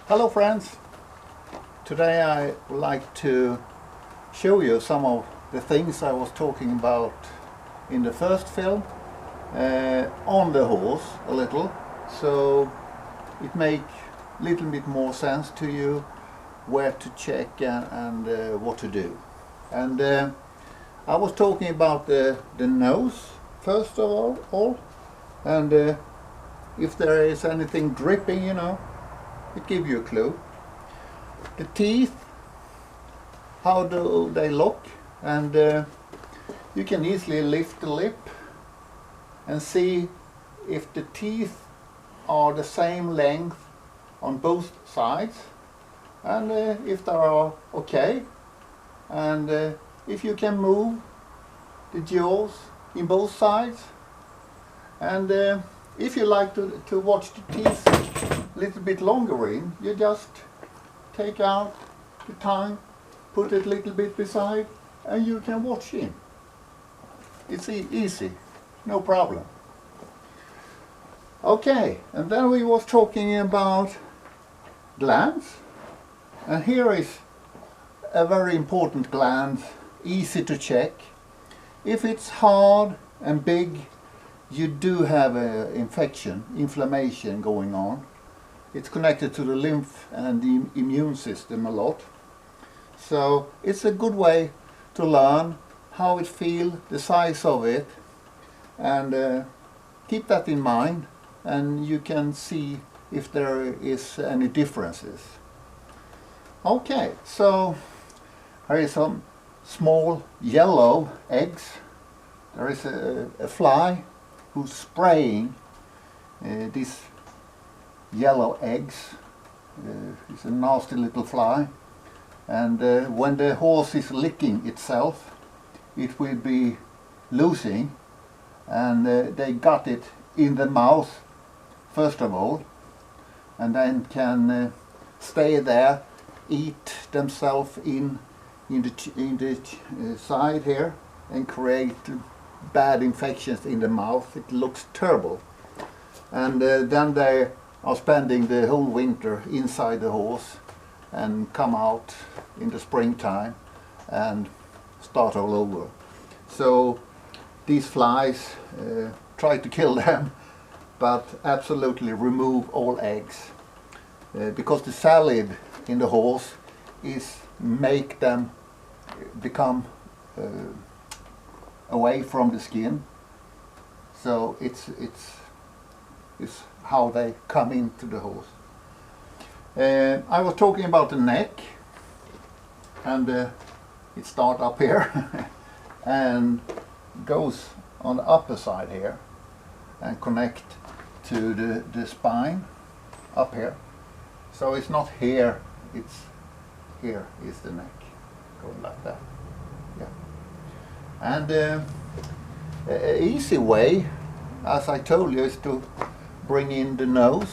Hello friends, today I would like to show you some of the things I was talking about in the first film on the horse a little, so it makes a little bit more sense to you where to check and what to do. And I was talking about the nose first of all, and if there is anything dripping, you know, it gives you a clue. The teeth, how do they look? And you can easily lift the lip and see if the teeth are the same length on both sides, and if they are okay, and if you can move the jaws in both sides. And if you like to watch the teeth a little bit longer in, you just take out the tongue, put it a little bit beside, and you can watch in. It's easy, no problem. Okay, and then we was talking about glands, and here is a very important gland, easy to check. If it's hard and big, you do have an inflammation going on. It's connected to the lymph and the immune system a lot. So it's a good way to learn how it feels, the size of it, and keep that in mind, and you can see if there is any differences. Okay, so here is some small yellow eggs. There is a fly who's spraying these yellow eggs. It's a nasty little fly, and when the horse is licking itself, it will be losing, and they got it in the mouth first of all, and then can stay there, eat themselves in the side here, and create bad infections in the mouth. It looks terrible, and then they are spending the whole winter inside the horse and come out in the springtime and start all over. So these flies, try to kill them, but absolutely remove all eggs, because the saliva in the horse is make them become away from the skin. So it's how they come into the horse. I was talking about the neck, and it starts up here and goes on the upper side here and connect to the spine up here. So it's not here, it's here is the neck, going like that. Yeah. And an easy way, as I told you, is to bring in the nose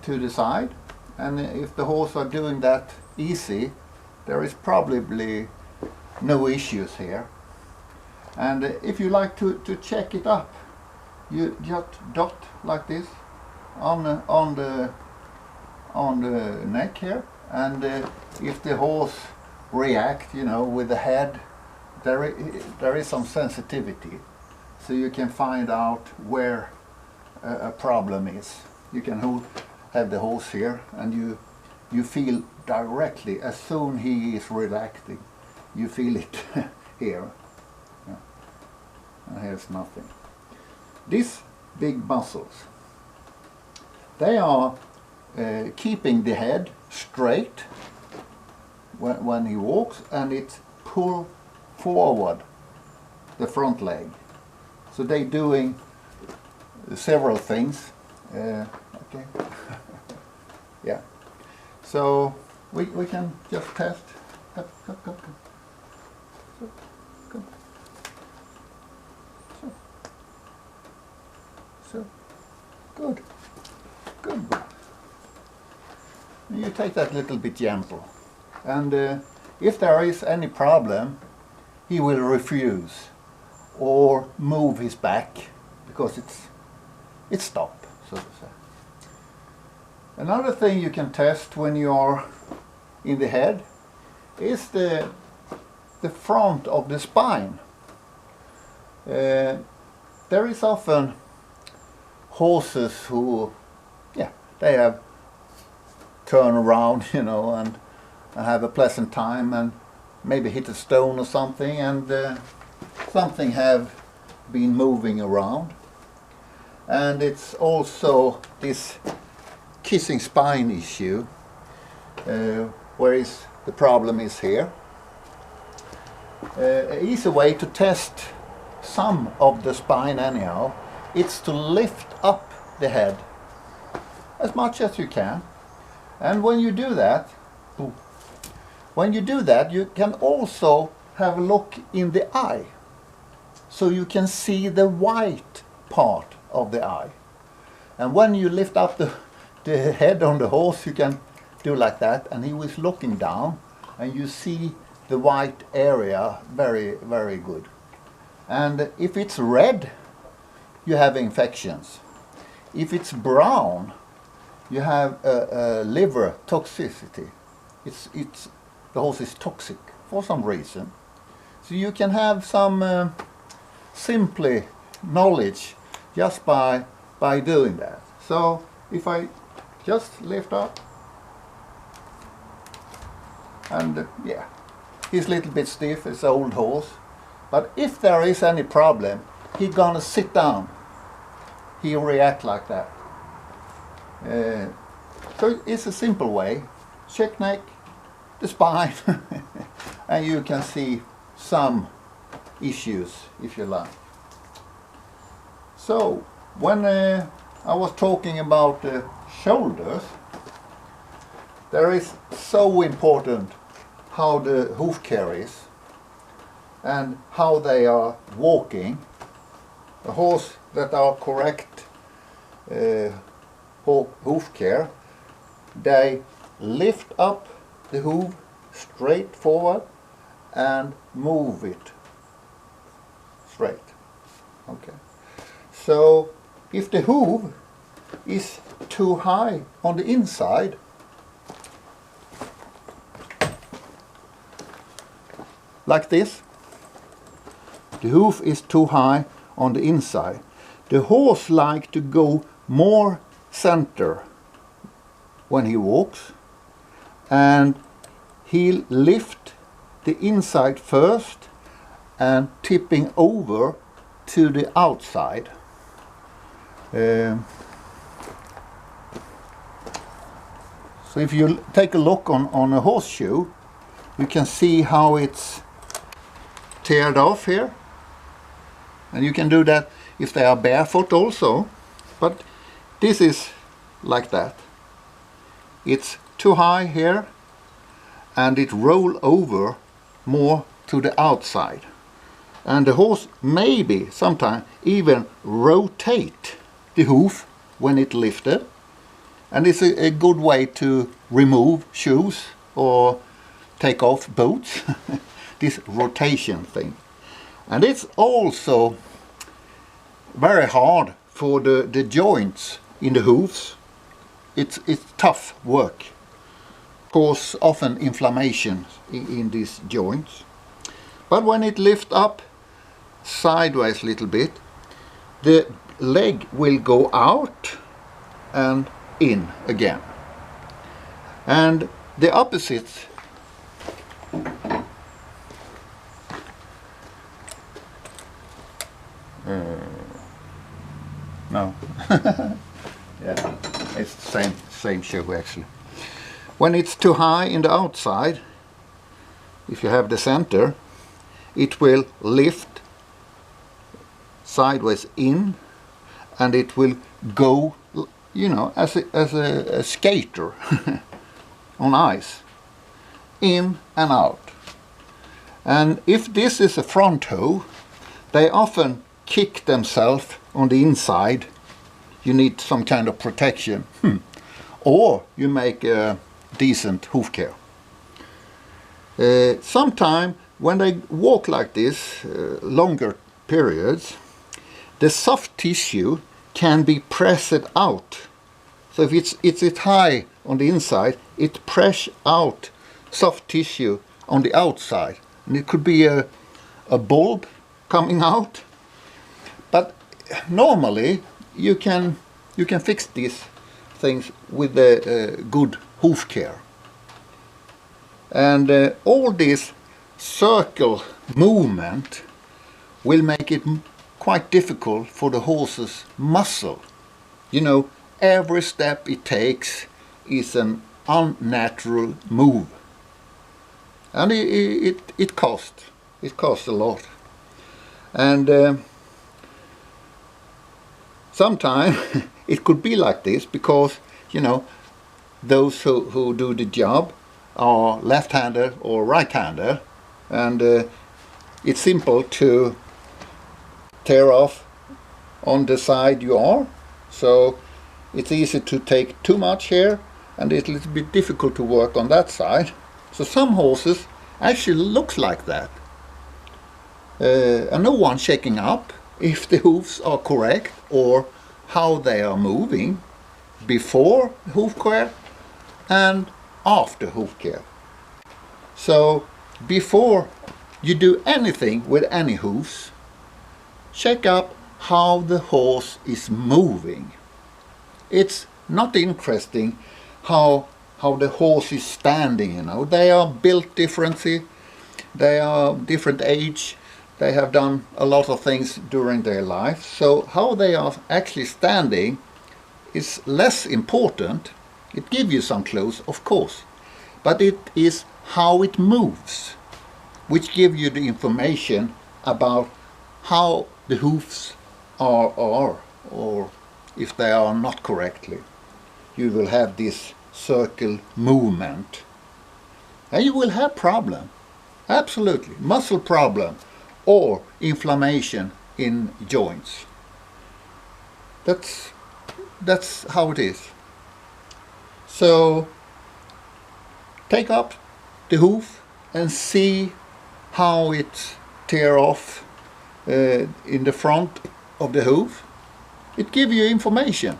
to the side, and if the horse are doing that easy, there is probably no issues here. And if you like to check it up, you just dot like this on the neck here, and if the horse react, you know, with the head, there is some sensitivity, so you can find out where a problem is. You can have the horse here, and you feel directly as soon he is relaxing, you feel it here. Yeah. And here's nothing. These big muscles, they are keeping the head straight when he walks, and it pull forward the front leg. So they're doing several things. Okay. Yeah. So we can just test. Come. So good. You take that little bit gentle, and if there is any problem, he will refuse or move his back because it's stopped, so to say. Another thing you can test when you are in the head is the front of the spine. There is often horses who, yeah, they have turn around, you know, and have a pleasant time and maybe hit a stone or something, and something have been moving around. And it's also this kissing spine issue, where the problem is here. An easy way to test some of the spine anyhow, it's to lift up the head as much as you can. And when you do that, you can also have a look in the eye, so you can see the white part of the eye. And when you lift up the head on the horse, you can do like that, and he was looking down, and you see the white area very, very good. And if it's red, you have infections. If it's brown, you have a liver toxicity. The horse is toxic for some reason. So you can have some simply knowledge just by doing that. So if I just lift up, and yeah, he's a little bit stiff, it's an old horse. But if there is any problem, he's gonna sit down. He'll react like that. So it's a simple way. Check neck, the spine, and you can see some issues if you like. So when I was talking about the shoulders, there is so important how the hoof care is and how they are walking. A horse that are correct hoof care, they lift up the hoof straight forward and move it straight. Okay. So if the hoof is too high on the inside, like this, the hoof is too high on the inside, the horse like to go more center when he walks, and he'll lift the inside first and tipping over to the outside. So if you take a look on a horseshoe, you can see how it's teared off here, and you can do that if they are barefoot also, but this is like that. It's too high here, and it roll over more to the outside, and the horse maybe sometimes even rotate the hoof when it lifted, and it's a good way to remove shoes or take off boots. This rotation thing. And it's also very hard for the joints in the hoofs. It's tough work. Cause often inflammation in these joints. But when it lifts up sideways a little bit, the leg will go out and in again. And the opposite no. Yeah, it's the same shoe actually. When it's too high in the outside, if you have the center, it will lift sideways in, and it will go, you know, as a skater on ice, in and out. And if this is a front hoe, they often kick themselves on the inside. You need some kind of protection. Or you make a decent hoof care. Sometime when they walk like this, longer periods, the soft tissue can be pressed out So if it's high on the inside, it press out soft tissue on the outside. And it could be a bulb coming out. But normally you can fix these things with a good hoof care. And all this circle movement will make it quite difficult for the horse's muscle. You know, every step it takes is an unnatural move. And it costs. It costs a lot. And sometimes it could be like this because, you know, those who do the job are left-hander or right-hander, and it's simple to tear off on the side you are, so it's easy to take too much here, and it's a little bit difficult to work on that side. So some horses actually looks like that, and no one checking up if the hooves are correct or how they are moving before hoof care and after hoof care. So before you do anything with any hooves, check up how the horse is moving. It's not interesting how the horse is standing, you know. They are built differently, they are different age, they have done a lot of things during their life. So how they are actually standing is less important. It gives you some clues, of course, but it is how it moves which give you the information about how the hoofs are or if they are not correctly. You will have this circle movement and you will have problem, absolutely, muscle problem or inflammation in joints. That's how it is. So take up the hoof and see how it tear off in the front of the hoof. It gives you information.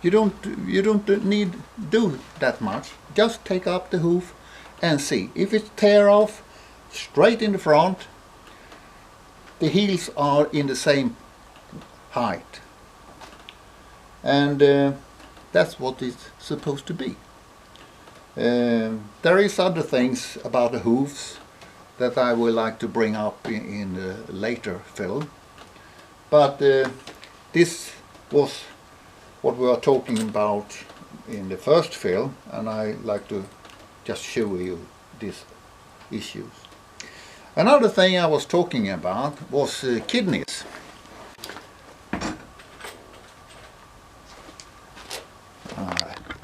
You don't need do that much. Just take up the hoof and see. If it tear off straight in the front, the heels are in the same height. And that's what it's supposed to be. There is other things about the hooves that I would like to bring up in a later film. But this was what we are talking about in the first film, and I like to just show you these issues. Another thing I was talking about was kidneys.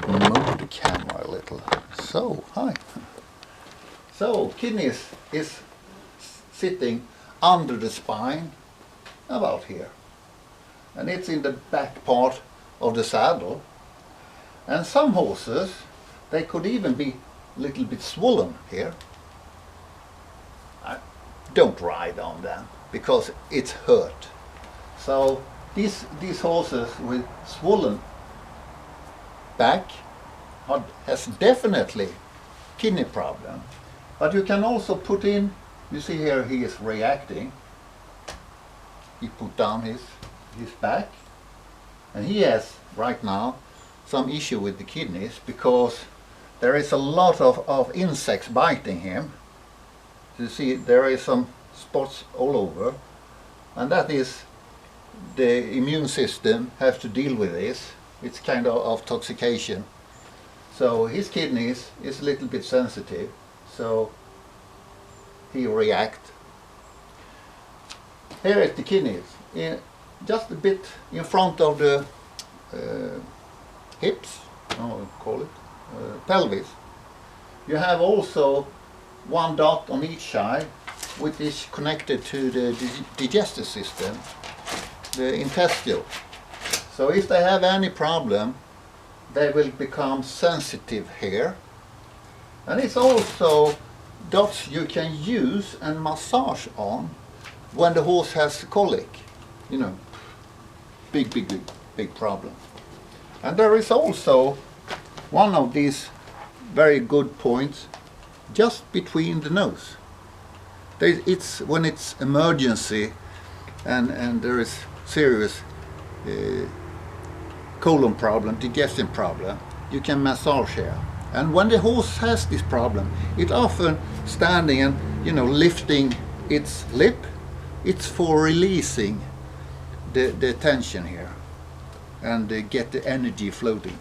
Move the camera a little. So, hi. So, kidneys is sitting under the spine, about here. And it's in the back part of the saddle. And some horses, they could even be a little bit swollen here. Don't ride on them, because it's hurt. So, these horses with swollen back has definitely kidney problem. But you can also put in, you see here he is reacting. He put down his back, and he has right now some issue with the kidneys because there is a lot of insects biting him. You see there is some spots all over, and that is the immune system have to deal with this. It's kind of toxication. So his kidneys is a little bit sensitive, so he reacts. Here is the kidneys, just a bit in front of the hips, call it, pelvis. You have also one dot on each side, which is connected to the digestive system, the intestine. So if they have any problem, they will become sensitive here. And it's also dots you can use and massage on when the horse has colic. You know, big problem. And there is also one of these very good points just between the nose. It's when it's emergency and there is serious colon problem, digestion problem, you can massage here. And when the horse has this problem, it often standing and lifting its lip. It's for releasing the tension here and get the energy floating.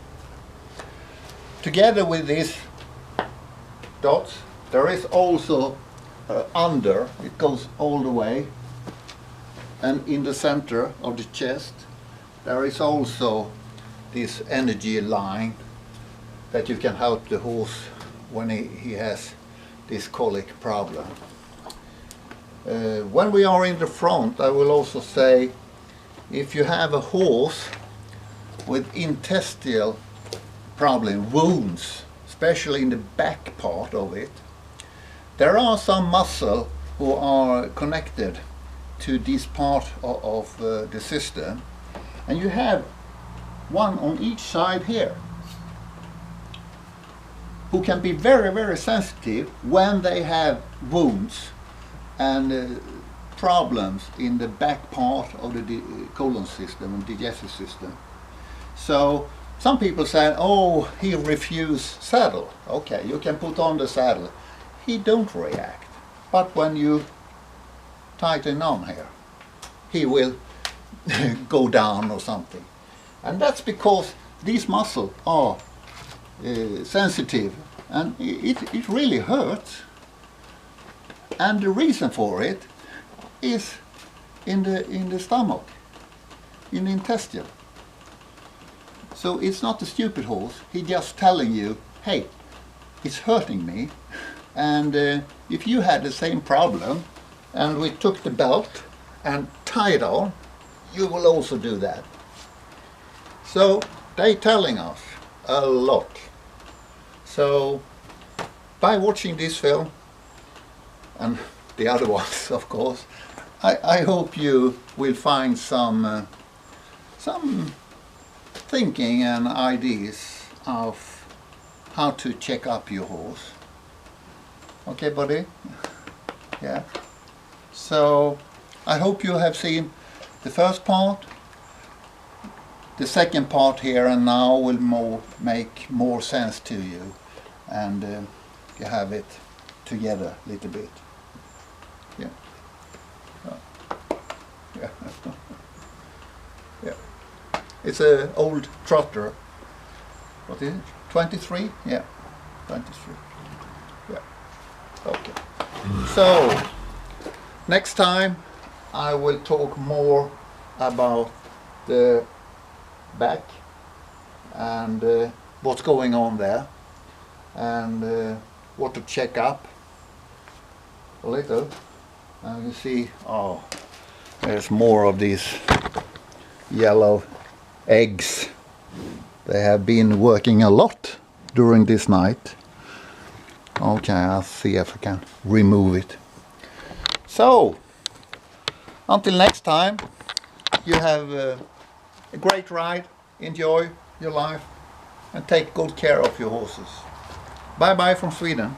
Together with these dots, there is also under, it goes all the way, and in the center of the chest there is also this energy line that you can help the horse when he has this colic problem. When we are in the front, I will also say, if you have a horse with intestinal problem, wounds, especially in the back part of it, there are some muscles who are connected to this part of the system, and you have one on each side here who can be very, very sensitive when they have wounds and problems in the back part of the colon system and digestive system. So some people say, oh, he refused saddle. Okay, you can put on the saddle. He don't react. But when you tighten on here, he will go down or something. And that's because these muscles are sensitive, and it really hurts. And the reason for it is in the stomach, in the intestine. So it's not a stupid horse. He's just telling you, hey, it's hurting me. And if you had the same problem and we took the belt and tied on, you will also do that. So they're telling us a lot. So by watching this film, and the other ones of course, I hope you will find some thinking and ideas of how to check up your horse. Okay, buddy? Yeah. So I hope you have seen the first part. The second part here and now will make more sense to you, and you have it together a little bit. Yeah. Yeah. Yeah. It's an old trotter. What is it? 23? Yeah. 23. Yeah. Okay. So next time I will talk more about the back and what's going on there, and what to check up a little. And you see, oh, there's more of these yellow eggs. They have been working a lot during this night. Okay, I'll see if I can remove it. So until next time, you have a great ride, enjoy your life, and take good care of your horses. Bye bye from Sweden.